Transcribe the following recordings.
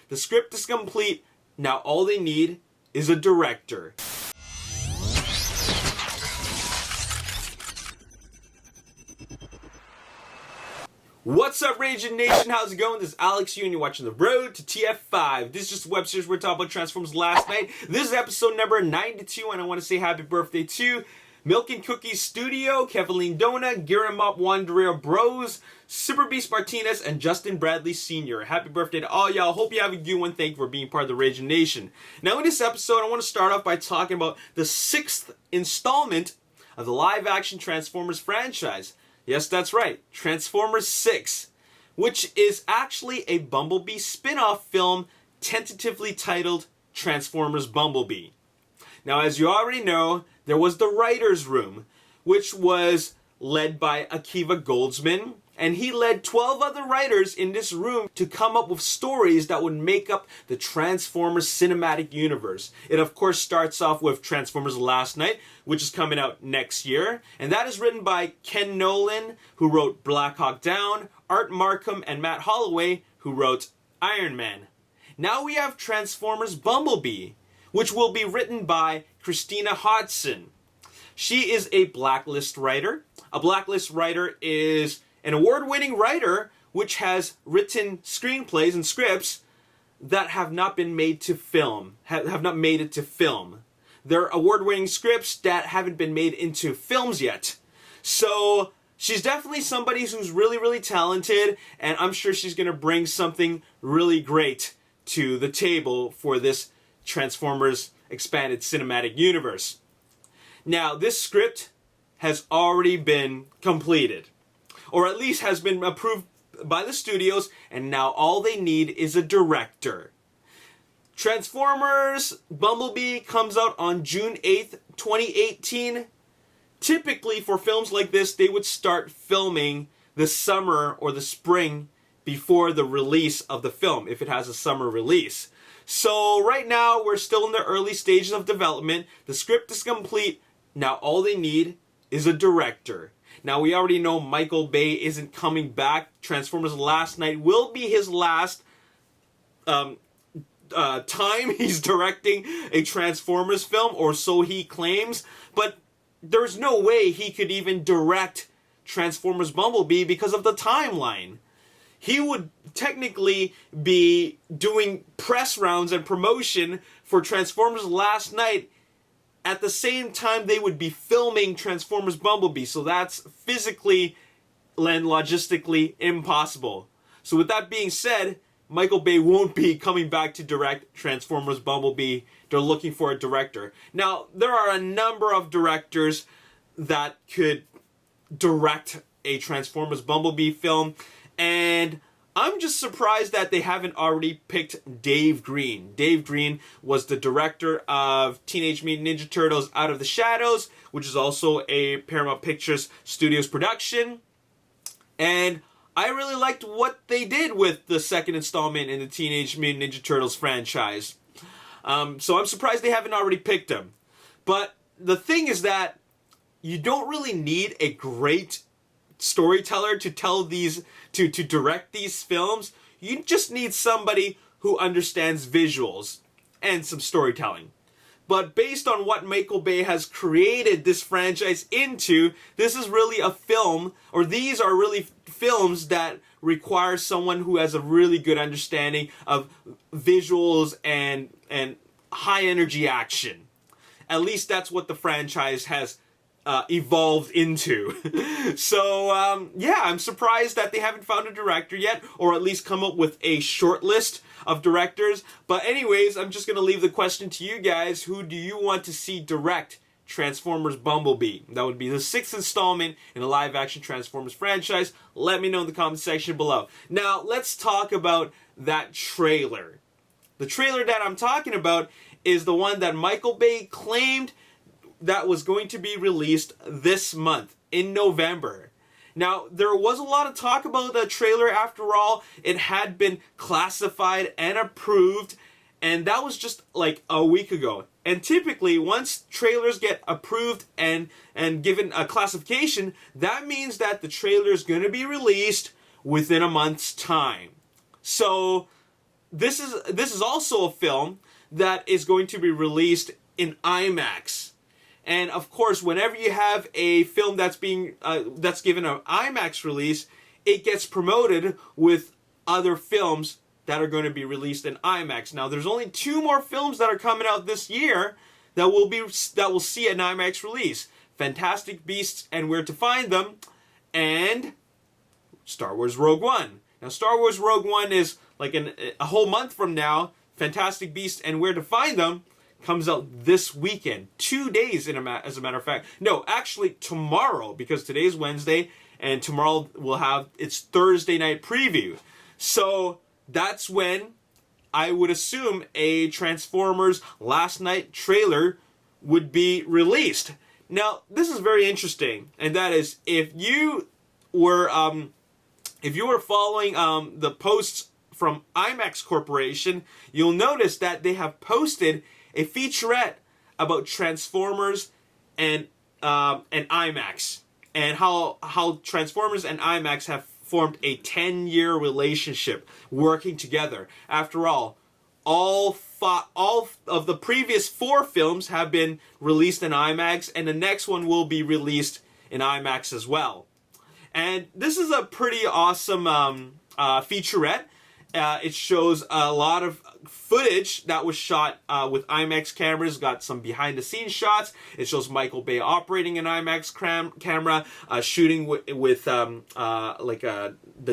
The script is complete. Now all they need is a director. What's up, Ragin Nation? How's it going? This is Alex Yu, and you're watching the Road to TF5. This is just a web series we're talking about Transformers last night. This is episode number 92, and I want to say happy birthday to Milk and Cookies Studio, Kevaline Dona, Girimop Wanderer Bros, Super Beast Martinez, and Justin Bradley Sr. Happy birthday to all y'all. Hope you have a good one. Thank you for being part of the Ragin Nation. Now in this episode, I want to start off by talking about the 6th installment of the live-action Transformers franchise. Yes, that's right, Transformers 6, which is actually a Bumblebee spin-off film tentatively titled Transformers Bumblebee. Now, as you already know, there was the writer's room, which was led by Akiva Goldsman, and he led 12 other writers in this room to come up with stories that would make up the Transformers cinematic universe. It of course starts off with Transformers Last Night, which is coming out next year, and that is written by Ken Nolan, who wrote Black Hawk Down, Art Markham, and Matt Holloway, who wrote Iron Man. Now we have Transformers Bumblebee, which will be written by Christina Hodson. She is a Blacklist writer. A Blacklist writer is an award-winning writer which has written screenplays and scripts that have not been made to film, have not made it to film. They're award-winning scripts that haven't been made into films yet. So she's definitely somebody who's really, really talented, and I'm sure she's going to bring something really great to the table for this Transformers expanded cinematic universe. Now, this script has already been completed, or at least has been approved by the studios, and now all they need is a director. Transformers Bumblebee comes out on June 8th, 2018. Typically, for films like this, they would start filming the summer or the spring before the release of the film, if it has a summer release. So right now, we're still in the early stages of development. The script is complete. Now all they need is a director. Now we already know Michael Bay isn't coming back. Transformers Last Night will be his last time he's directing a Transformers film, or so he claims. But there's no way he could even direct Transformers Bumblebee because of the timeline. He would technically be doing press rounds and promotion for Transformers Last Night at the same time they would be filming Transformers Bumblebee. So that's physically and logistically impossible. So with that being said, Michael Bay won't be coming back to direct Transformers Bumblebee. They're looking for a director. Now, there are a number of directors that could direct a Transformers Bumblebee film, and I'm just surprised that they haven't already picked Dave Green. Dave Green was the director of Teenage Mutant Ninja Turtles Out of the Shadows, which is also a Paramount Pictures Studios production. And I really liked what they did with the second installment in the Teenage Mutant Ninja Turtles franchise. So I'm surprised they haven't already picked him. But the thing is that you don't really need a great storyteller to tell these, to direct these films. You just need somebody who understands visuals and some storytelling. But based on what Michael Bay has created this franchise into, this is really a film, or these are really films that require someone who has a really good understanding of visuals and high energy action. At least that's what the franchise has evolved into. So, yeah, I'm surprised that they haven't found a director yet, or at least come up with a short list of directors. But anyways, I'm just going to leave the question to you guys. Who do you want to see direct Transformers Bumblebee? That would be the 6th installment in the live-action Transformers franchise. Let me know in the comment section below. Now, let's talk about that trailer. The trailer that I'm talking about is the one that Michael Bay claimed that was going to be released this month, in November. Now, there was a lot of talk about the trailer. After all, it had been classified and approved, and that was just like a week ago. And typically, once trailers get approved and given a classification, that means that the trailer is going to be released within a month's time. So, this is also a film that is going to be released in IMAX. And of course, whenever you have a film that's given an IMAX release, it gets promoted with other films that are going to be released in IMAX. Now, there's only 2 more films that are coming out this year that will see an IMAX release: Fantastic Beasts and Where to Find Them, and Star Wars Rogue One. Now, Star Wars Rogue One is like a whole month from now. Fantastic Beasts and Where to Find Them comes out this weekend. 2 days, as a matter of fact. No, actually tomorrow, because today's Wednesday, and tomorrow we'll have its Thursday night preview. So that's when I would assume a Transformers Last Night trailer would be released. Now, this is very interesting, and that is, if you were following the posts from IMAX Corporation, you'll notice that they have posted a featurette about Transformers and IMAX, and how Transformers and IMAX have formed a 10-year relationship working together. After all of the previous 4 films have been released in IMAX, and the next one will be released in IMAX as well. And this is a pretty awesome featurette. It shows a lot of footage that was shot with IMAX cameras. Got some behind-the-scenes shots. It shows Michael Bay operating an IMAX camera, shooting with the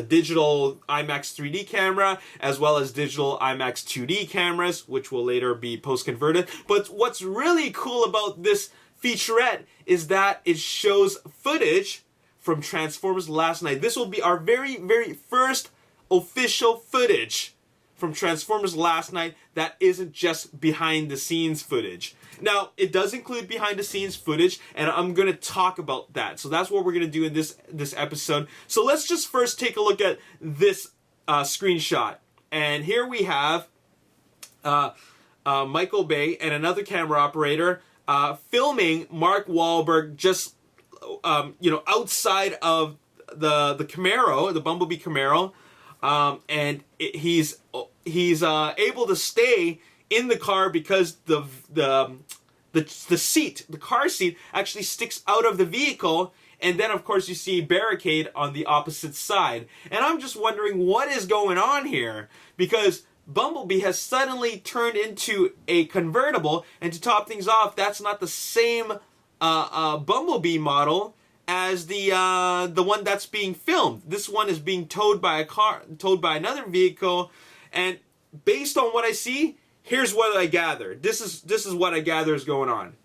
digital IMAX 3D camera, as well as digital IMAX 2D cameras, which will later be post-converted. But what's really cool about this featurette is that it shows footage from Transformers Last Night. This will be our very, very first official footage from Transformers Last Night that isn't just behind the scenes footage. Now, it does include behind the scenes footage, and I'm going to talk about that. So that's what we're going to do in this episode. So let's just first take a look at this screenshot. And here we have Michael Bay and another camera operator filming Mark Wahlberg just outside of the Camaro, the Bumblebee Camaro. And he's able to stay in the car because the car seat actually sticks out of the vehicle, and then of course you see barricade on the opposite side. And I'm just wondering what is going on here, because Bumblebee has suddenly turned into a convertible, and to top things off, that's not the same Bumblebee model as the one that's being filmed. This one is being towed by another vehicle, and based on what I see, here's what I gather. This is what I gather is going on.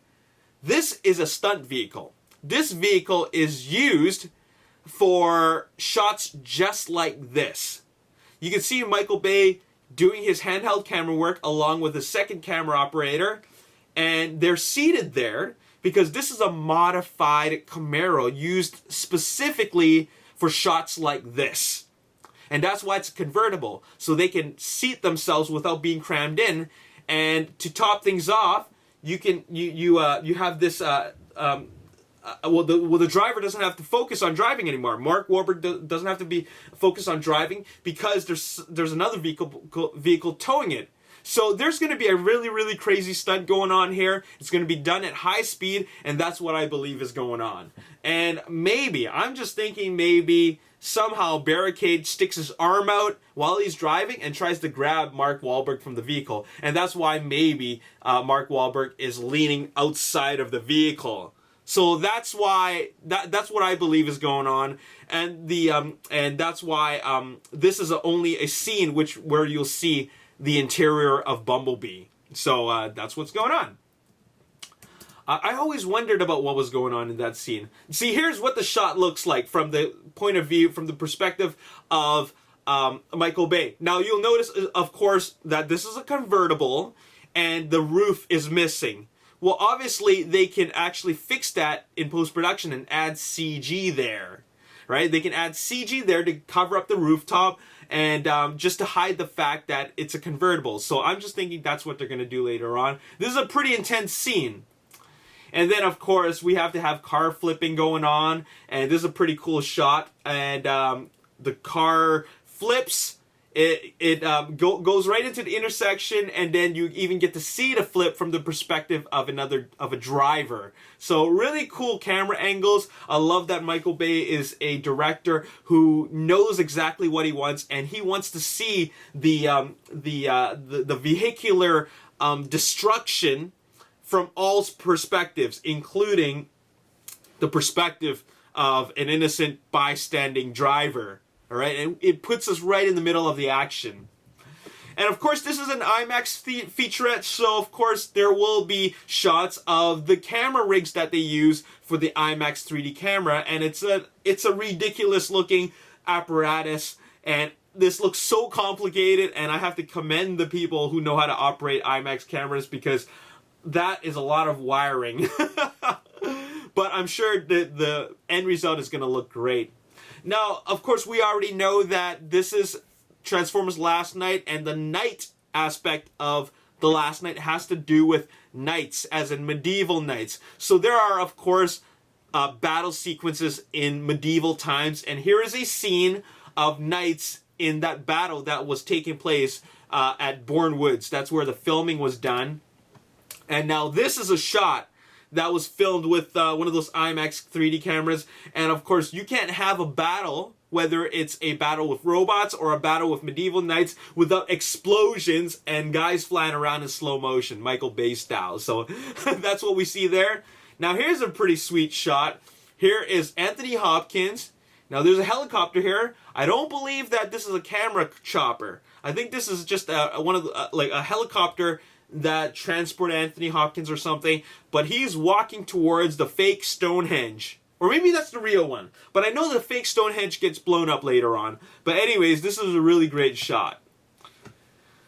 This is a stunt vehicle. This vehicle is used for shots just like this. You can see Michael Bay doing his handheld camera work along with a second camera operator, and they're seated there because this is a modified Camaro used specifically for shots like this. And that's why it's a convertible, so they can seat themselves without being crammed in. And to top things off, you have this. The driver doesn't have to focus on driving anymore. Mark Wahlberg doesn't have to be focused on driving because there's another vehicle towing it. So there's going to be a really, really crazy stunt going on here. It's going to be done at high speed, and that's what I believe is going on. And maybe, I'm just thinking maybe somehow Barricade sticks his arm out while he's driving and tries to grab Mark Wahlberg from the vehicle. And that's why maybe Mark Wahlberg is leaning outside of the vehicle. So that's why that's what I believe is going on, and that's why this is only a scene where you'll see the interior of Bumblebee. So that's what's going on. I always wondered about what was going on in that scene. See, here's what the shot looks like from the point of view, from the perspective of Michael Bay. Now you'll notice, of course, that this is a convertible and the roof is missing. Well, obviously, they can actually fix that in post-production and add CG there, right? They can add CG there to cover up the rooftop and just to hide the fact that it's a convertible. So I'm just thinking that's what they're going to do later on. This is a pretty intense scene. And then, of course, we have to have car flipping going on. And this is a pretty cool shot. And the car flips goes right into the intersection, and then you even get to see the flip from the perspective of a driver. So really cool camera angles. I love that Michael Bay is a director who knows exactly what he wants, and he wants to see the vehicular destruction from all perspectives, including the perspective of an innocent bystanding driver. All right, and it puts us right in the middle of the action. And of course, this is an IMAX featurette, so of course there will be shots of the camera rigs that they use for the IMAX 3D camera, and it's a ridiculous looking apparatus, and this looks so complicated, and I have to commend the people who know how to operate IMAX cameras, because that is a lot of wiring. But I'm sure the end result is going to look great. Now, of course, we already know that this is Transformers Last Night, and the night aspect of the Last Night has to do with knights, as in medieval knights. So there are, of course, battle sequences in medieval times, and here is a scene of knights in that battle that was taking place at Bourne Woods. That's where the filming was done. And now this is a shot that was filmed with one of those IMAX 3D cameras. And of course, you can't have a battle, whether it's a battle with robots or a battle with medieval knights, without explosions and guys flying around in slow motion, Michael Bay style. So that's what we see there. Now here's a pretty sweet shot. Here is Anthony Hopkins. Now there's a helicopter here. I don't believe that this is a camera chopper. I think this is just like a helicopter that transport Anthony Hopkins or something, but he's walking towards the fake Stonehenge. Or maybe that's the real one. But I know the fake Stonehenge gets blown up later on. But anyways, this is a really great shot.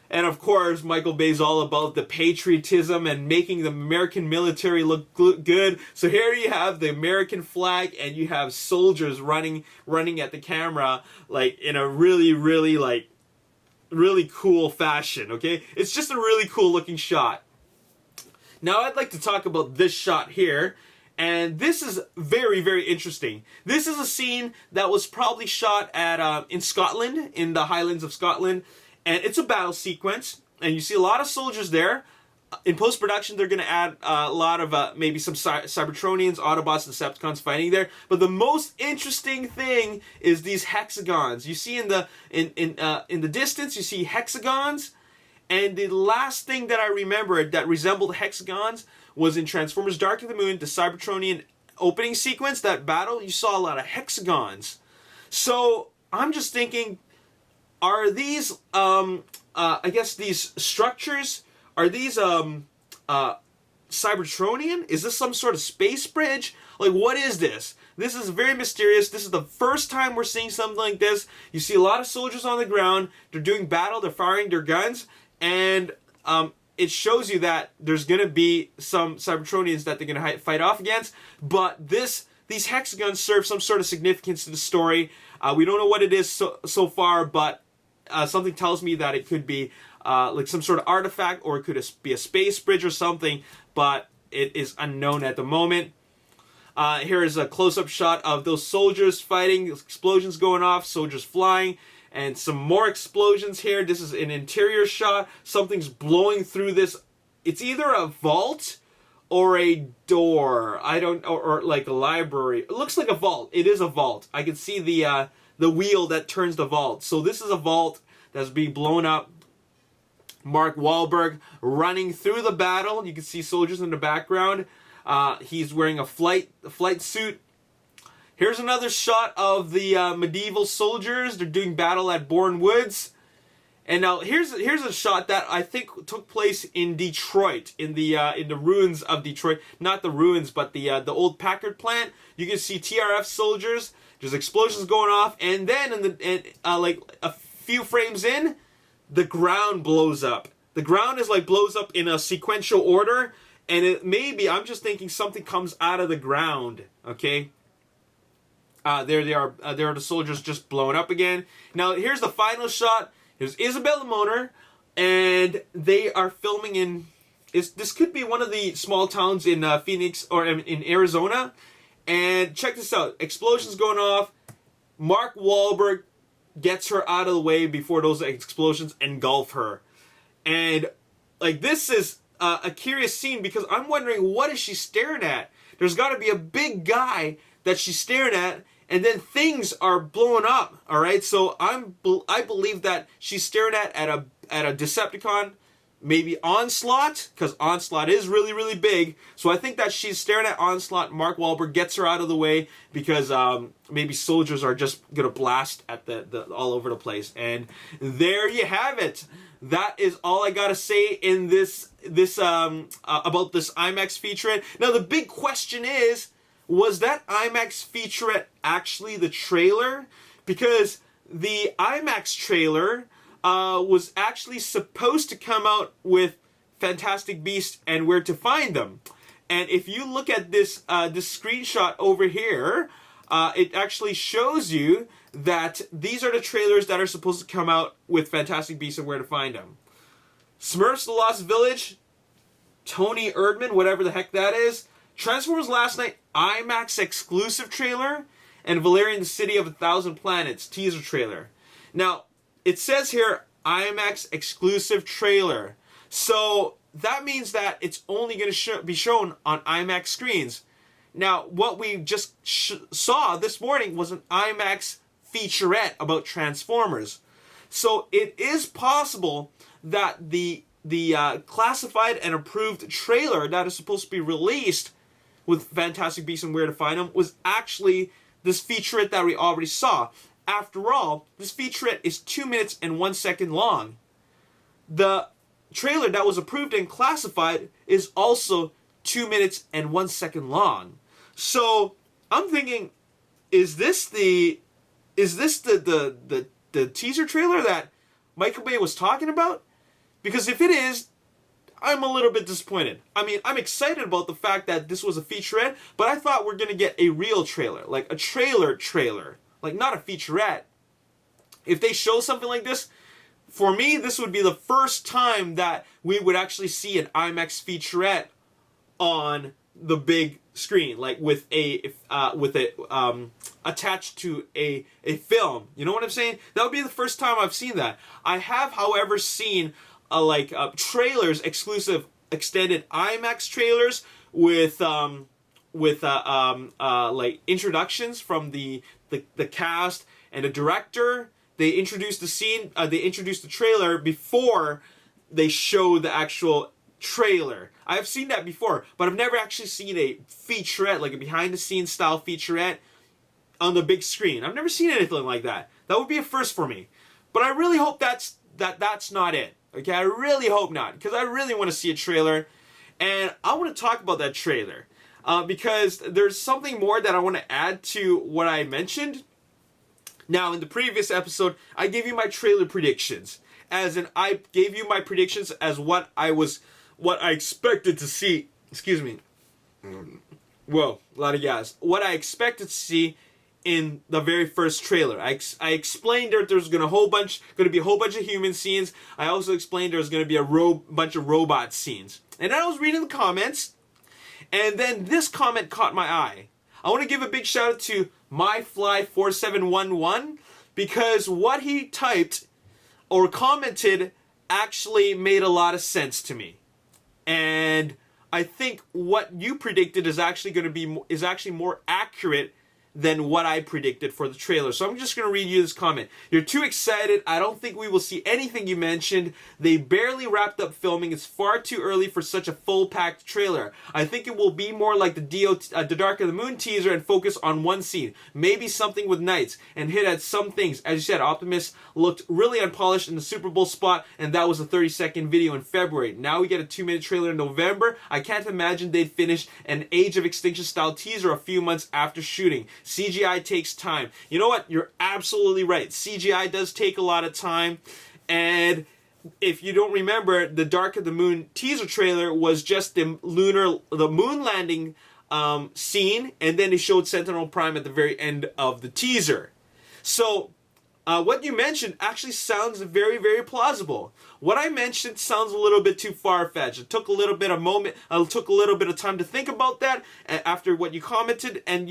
And of course, Michael Bay's all about the patriotism and making the American military look good. So here you have the American flag, and you have soldiers running at the camera, like in a really cool fashion, okay? It's just a really cool looking shot. Now I'd like to talk about this shot here, and this is very, very interesting. This is a scene that was probably shot at in Scotland, in the Highlands of Scotland, and it's a battle sequence, and you see a lot of soldiers there. In post-production, they're going to add a lot of maybe some Cybertronians, Autobots, Decepticons fighting there. But the most interesting thing is these hexagons. You see in the distance, you see hexagons. And the last thing that I remembered that resembled hexagons was in Transformers Dark of the Moon, the Cybertronian opening sequence, that battle. You saw a lot of hexagons. So I'm just thinking, are these, I guess these structures, are these Cybertronian? Is this some sort of space bridge? Like, what is this? This is very mysterious. This is the first time we're seeing something like this. You see a lot of soldiers on the ground. They're doing battle. They're firing their guns. And it shows you that there's going to be some Cybertronians that they're going to fight off against. But these hexagons serve some sort of significance to the story. We don't know what it is so far, but something tells me that it could be like some sort of artifact, or it could be a space bridge or something, but it is unknown at the moment. Here is a close-up shot of those soldiers fighting, explosions going off, soldiers flying, and some more explosions here. This is an interior shot. Something's blowing through this. It's either a vault or a door. I don't, or like a library. It looks like a vault. It is a vault. I can see the wheel that turns the vault. So this is a vault that's being blown up. Mark Wahlberg running through the battle. You can see soldiers in the background. He's wearing a flight suit. Here's another shot of the medieval soldiers. They're doing battle at Bourne Woods. And now here's a shot that I think took place in Detroit, in the ruins of Detroit. Not the ruins, but the old Packard plant. You can see TRF soldiers. There's explosions going off, and then like a few frames in, the ground blows up. The ground is like blows up in a sequential order, and it maybe, I'm just thinking something comes out of the ground. Okay. There they are. There are the soldiers just blowing up again. Now here's the final shot. Here's Isabella Moner, and they are filming in. This could be one of the small towns in Phoenix or in Arizona. And check this out: explosions going off. Mark Wahlberg gets her out of the way before those explosions engulf her. And like, this is a curious scene because I'm wondering, what is she staring at? There's got to be a big guy that she's staring at, and then things are blowing up. All right, so I believe that she's staring at a Decepticon, maybe Onslaught, because Onslaught is really, really big. So I think that she's staring at Onslaught. Mark Wahlberg gets her out of the way because maybe soldiers are just gonna blast at the all over the place. And there you have it. That is all I gotta say in this about this IMAX featurette. Now the big question is, was that IMAX featurette actually the trailer? Because the IMAX trailer was actually supposed to come out with Fantastic Beasts and Where to Find Them. And if you look at this screenshot over here, it actually shows you that these are the trailers that are supposed to come out with Fantastic Beasts and Where to Find Them. Smurfs The Lost Village, Tony Erdmann, whatever the heck that is, Transformers Last Night IMAX exclusive trailer, and Valerian the City of a Thousand Planets teaser trailer. Now, it says here, IMAX exclusive trailer. So that means that it's only going to be shown on IMAX screens. Now, what we just saw this morning was an IMAX featurette about Transformers. So it is possible that the classified and approved trailer that is supposed to be released with Fantastic Beasts and Where to Find Them was actually this featurette that we already saw. After all, this featurette is 2 minutes and 1 second long. The trailer that was approved and classified is also 2 minutes and 1 second long. So I'm thinking, is this the teaser trailer that Michael Bay was talking about? Because if it is, I'm a little bit disappointed. I mean, I'm excited about the fact that this was a featurette, but I thought we're gonna get a real trailer, like a trailer. Like, not a featurette. If they show something like this, for me, this would be the first time that we would actually see an IMAX featurette on the big screen, like with attached to a film. You know what I'm saying? That would be the first time I've seen that. I have, however, seen trailers, exclusive extended IMAX trailers with like introductions from the cast and the director. They introduced the scene, they introduced the trailer before they show the actual trailer. I've seen that before, but I've never actually seen a featurette, like a behind-the-scenes style featurette on the big screen. I've never seen anything like that. That would be a first for me. But I really hope that's not it. Okay, I really hope not, because I really want to see a trailer, and I want to talk about that trailer. Because there's something more that I want to add to what I mentioned. Now, in the previous episode, I gave you my trailer predictions. I gave you my predictions as what I expected to see. Excuse me. Whoa, a lot of gas. What I expected to see in the very first trailer. I explained that there's going to be a whole bunch of human scenes. I also explained there's going to be a bunch of robot scenes. And then I was reading the comments, and then this comment caught my eye. I want to give a big shout out to MyFly4711 because what he typed or commented actually made a lot of sense to me. And I think what you predicted is actually more accurate than what I predicted for the trailer. So I'm just going to read you this comment. You're too excited. I don't think we will see anything you mentioned. They barely wrapped up filming. It's far too early for such a full-packed trailer. I think it will be more like the Dark of the Moon teaser and focus on one scene. Maybe something with Knights and hit at some things. As you said, Optimus looked really unpolished in the Super Bowl spot, and that was a 30-second video in February. Now we get a 2-minute trailer in November. I can't imagine they'd finish an Age of Extinction style teaser a few months after shooting. CGI takes time. You know what? You're absolutely right. CGI does take a lot of time. And if you don't remember, the Dark of the Moon teaser trailer was just the moon landing scene, and then they showed Sentinel Prime at the very end of the teaser. So what you mentioned actually sounds very, very plausible. What I mentioned sounds a little bit too far-fetched. It took a little bit of time to think about that after what you commented, and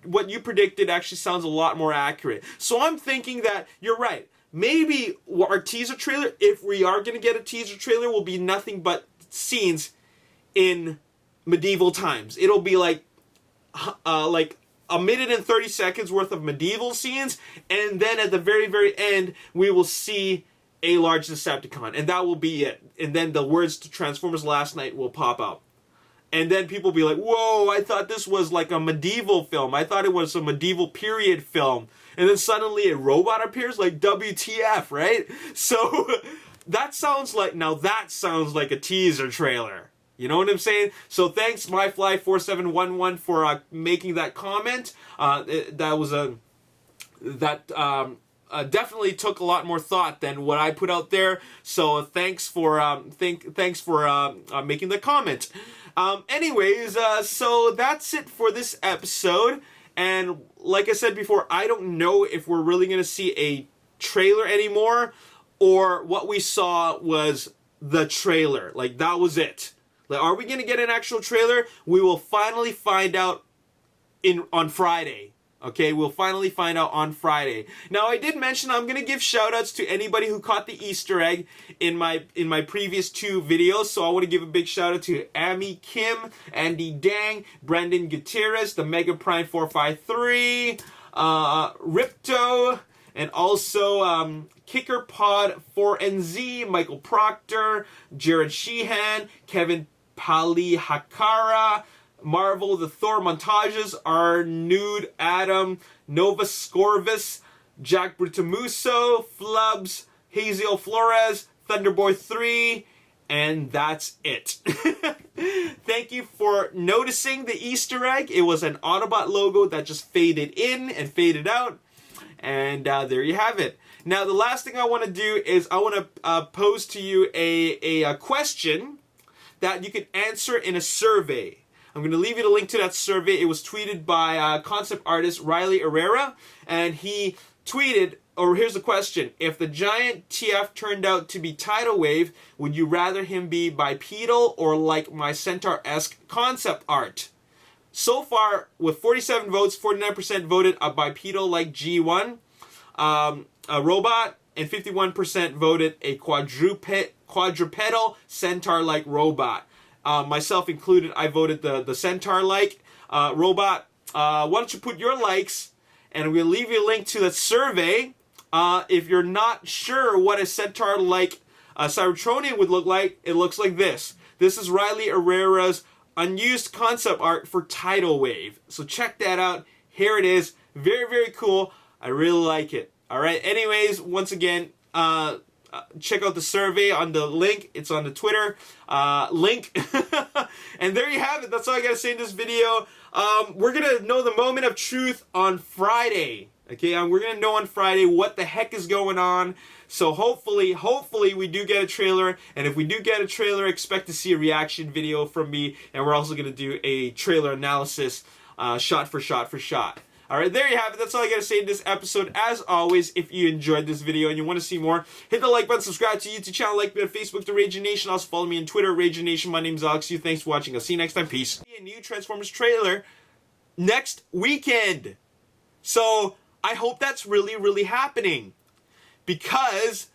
what you predicted actually sounds a lot more accurate. So I'm thinking that you're right. Maybe our teaser trailer, if we are going to get a teaser trailer, will be nothing but scenes in medieval times. It'll be like a minute and 30 seconds worth of medieval scenes, and then at the very, very end, we will see a large Decepticon, and that will be it. And then the words to Transformers Last Night will pop up. And then people will be like, whoa, I thought this was like a medieval film. I thought it was a medieval period film. And then suddenly a robot appears, like WTF, right? So that sounds like a teaser trailer. You know what I'm saying? So thanks, MyFly4711, for making that comment. Definitely took a lot more thought than what I put out there. So thanks for making the comment. Anyways, so that's it for this episode. And like I said before, I don't know if we're really going to see a trailer anymore, or what we saw was the trailer. Like, that was it. Like, are we going to get an actual trailer? We will finally find out on Friday. Okay, we'll finally find out on Friday. Now, I did mention I'm going to give shout-outs to anybody who caught the Easter egg in my previous 2 videos. So I want to give a big shout-out to Amy Kim, Andy Dang, Brandon Gutierrez, the Mega Prime 453, Ripto, and also Kicker Pod 4NZ, Michael Proctor, Jared Sheehan, Kevin Palihakara, Marvel, the Thor montages, are Nude Adam, Nova Scorvis, Jack Brutamuso, Flubs, Haziel Flores, Thunderboy 3, and that's it. Thank you for noticing the Easter egg. It was an Autobot logo that just faded in and faded out. And there you have it. Now, the last thing I want to do is I want to pose to you a question that you can answer in a survey. I'm going to leave you a link to that survey. It was tweeted by concept artist Riley Herrera, and he tweeted, or here's the question: if the giant TF turned out to be Tidal Wave, would you rather him be bipedal or like my Centaur-esque concept art? So far, with 47 votes, 49% voted a bipedal like G1, a robot, and 51% voted a quadrupedal Centaur-like robot. Myself included, I voted the Centaur-like robot. Why don't you put your likes, and we'll leave you a link to the survey. If you're not sure what a Centaur-like Cybertronian would look like, it looks like this. This is Riley Herrera's unused concept art for Tidal Wave. So check that out. Here it is. Very, very cool. I really like it. All right. Anyways, once again, check out the survey on the link. It's on the Twitter link. And there you have it. That's all I got to say in this video. We're going to know the moment of truth on Friday. Okay, we're going to know on Friday what the heck is going on. So hopefully we do get a trailer. And if we do get a trailer, expect to see a reaction video from me. And we're also going to do a trailer analysis shot for shot. Alright, there you have it. That's all I gotta say in this episode. As always, if you enjoyed this video and you want to see more, hit the like button, subscribe to the YouTube channel, like me on Facebook, the Ragin Nation. Also follow me on Twitter, Ragin Nation. My name's Alex. Thanks for watching. I'll see you next time. Peace. A new Transformers trailer next weekend. So I hope that's really, really happening. Because